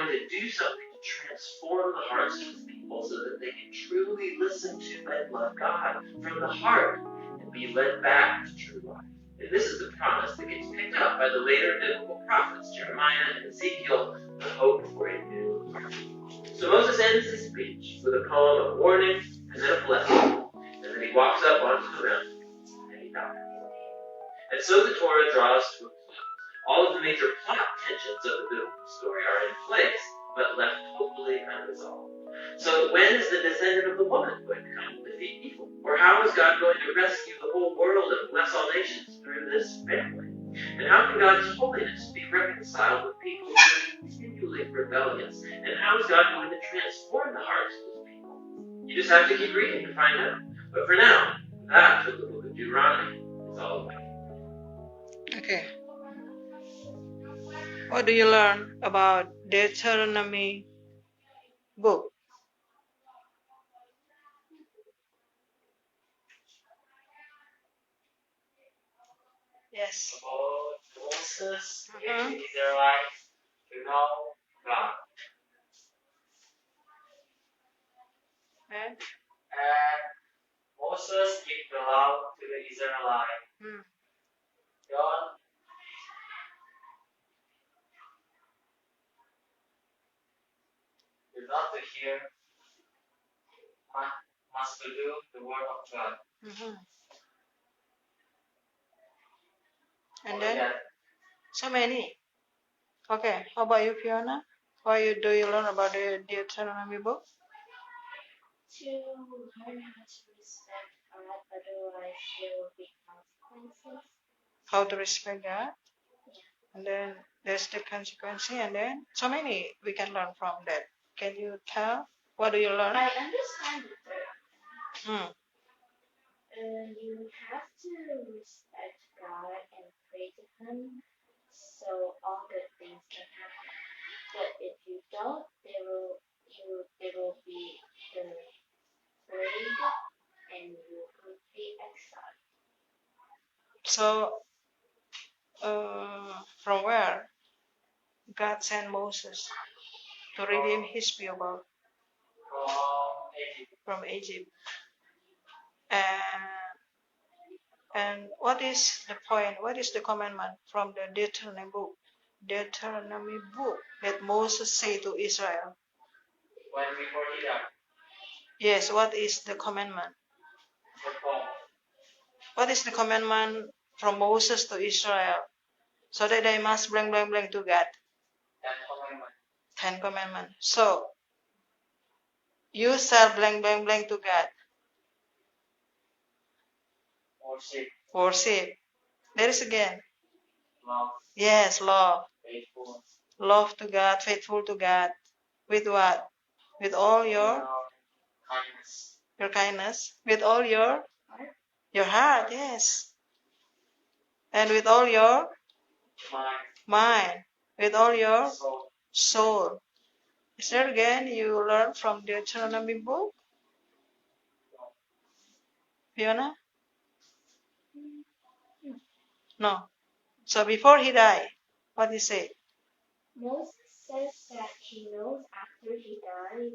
going to do something to transform the hearts of his people so that they can truly listen to and love God from the heart and be led back to true life. And this is the promise that gets picked up by the later biblical prophets, Jeremiah and Ezekiel, the hope for a new heart. So Moses ends his speech with a poem of warning and then a blessing, and then he walks up onto the mountain and he dies. And so the Torah draws to a close. All of the major plot tensions of the biblical story are in place, but left totally unresolved. So when is the descendant of the woman going to come and defeat evil? Or how is God going to rescue the whole world and bless all nations through this family? And how can God's holiness be reconciled with people who are continually rebellious? And how is God going to transform the hearts of his people? You just have to keep reading to find out. But for now, that's what the book of Deuteronomy is all about. Okay. What do you learn about Deuteronomy book? Yes. About Moses and the Israelites to know God. And Moses gave the law to the Israelites. God is not to hear, must to do the word of God. And then so many. Okay. How about you, Fiona? What do you learn about the Deuteronomy book? To learn how to respect God, otherwise there will be consequences. How to respect God? Yeah. And then there's the consequence, and then so many we can learn from that. Can you tell? What do you learn? I understand the third. You have to respect God and pray to Him, so all good things can happen. But if you don't, there will be the plague, and you will be exiled. So, from where God sent Moses to redeem his people from Egypt? And what is the point? What is the commandment from the Deuteronomy book that Moses said to Israel? When before he died. Yes, what is the commandment? What is the commandment from Moses to Israel? So that they must blank to God. 10 commandments. So, you shall blank to God. Worship. There is again. Love. Yes, love. Faithful. Love to God, faithful to God. With what? With all your kindness. Your kindness. With all your heart, yes. And with all your mind. With all your soul. Is there again you learn from the Deuteronomy book? Fiona? No. So before he died, what he said? Moses says that he knows after he dies,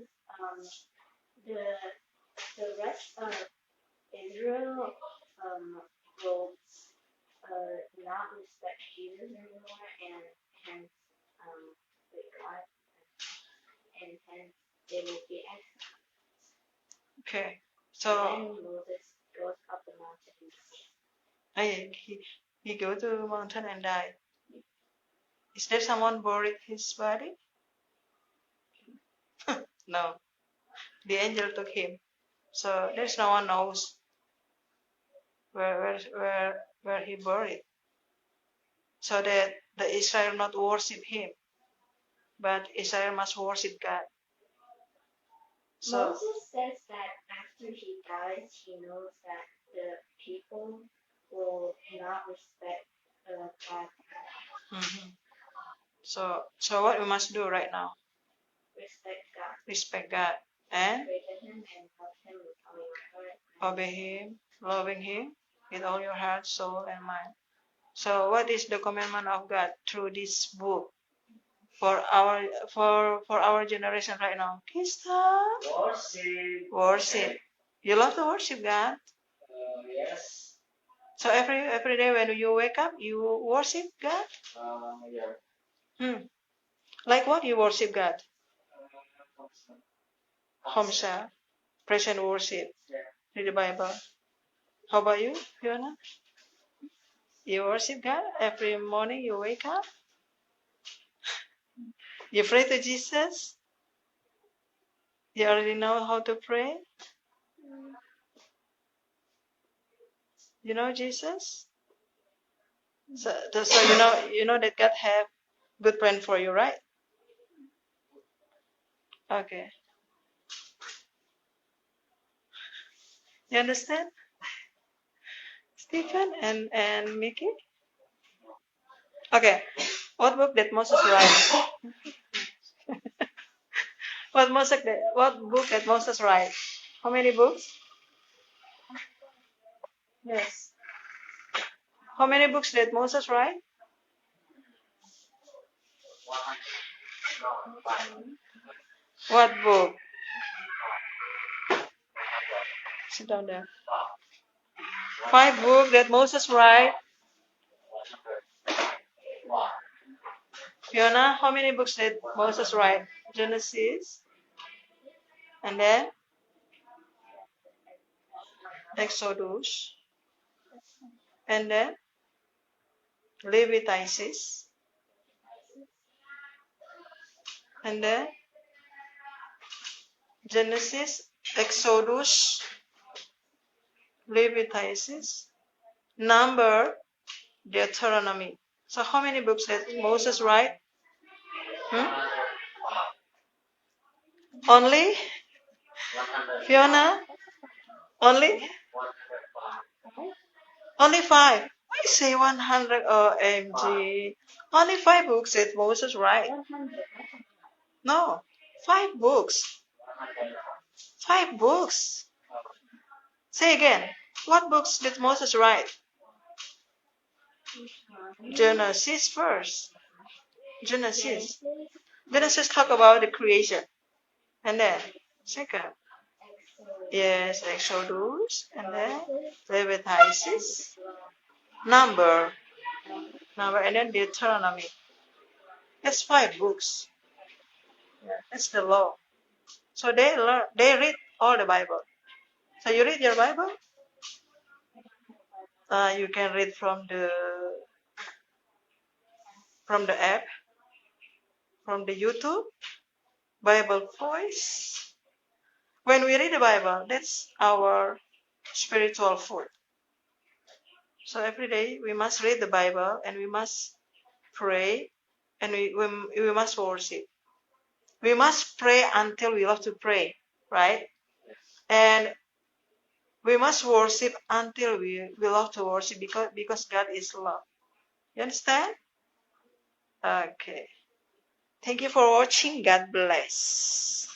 the rest of Israel will not respect Jesus anymore, and hence God, and hence they will be exiled. Okay. So and then Moses goes up the mountain and dies. He go to the mountain and died. Is there someone buried his body? No. The angel took him. So there's no one knows where he buried. So that the Israel not worship him, but Israel must worship God. So Moses says that after he dies, he knows that the people will not respect God. So what we must do right now? Respect God. Respect God and pray to Him and love Him with all your heart. Obey Him, loving Him with all your heart, soul, and mind. So what is the commandment of God through this book? for our generation right now? Krista, worship. You love to worship God. Yes. So every day when you wake up, you worship God. Yeah. Like what you worship God? Homsa, praise and worship. Read the Bible. How about you, Fiona? You worship God every morning. You wake up. You pray to Jesus. You already know how to pray. You know Jesus. So you know that God have good plan for you, right? Okay. You understand, Stephen and Mickey? Okay. What book did Moses write? What book did Moses write? How many books? Yes. How many books did Moses write? What book? Sit down there. 5 books that Moses write. Fiona, how many books did Moses write? Genesis, and then Exodus, and then Leviticus, and then Genesis, Exodus, Leviticus, Number, Deuteronomy. So how many books did Moses write? Only? Fiona? Only? Only 5. I say 100 OMG. Only 5 books did Moses write. No, 5 books. 5 books. Say again. What books did Moses write? Genesis first. Genesis. Genesis talk about the creation. And then, second. Yes, Exodus. And then, Leviticus. Number. And then Deuteronomy. That's 5 books. That's the law. So they read all the Bible. So you read your Bible? You can read from the app, from the YouTube, Bible Voice. When we read the Bible, that's our spiritual food. So every day we must read the Bible and we must pray and we must worship. We must pray until we love to pray, right? And we must worship until we love to worship because God is love. You understand? Okay. Thank you for watching. God bless.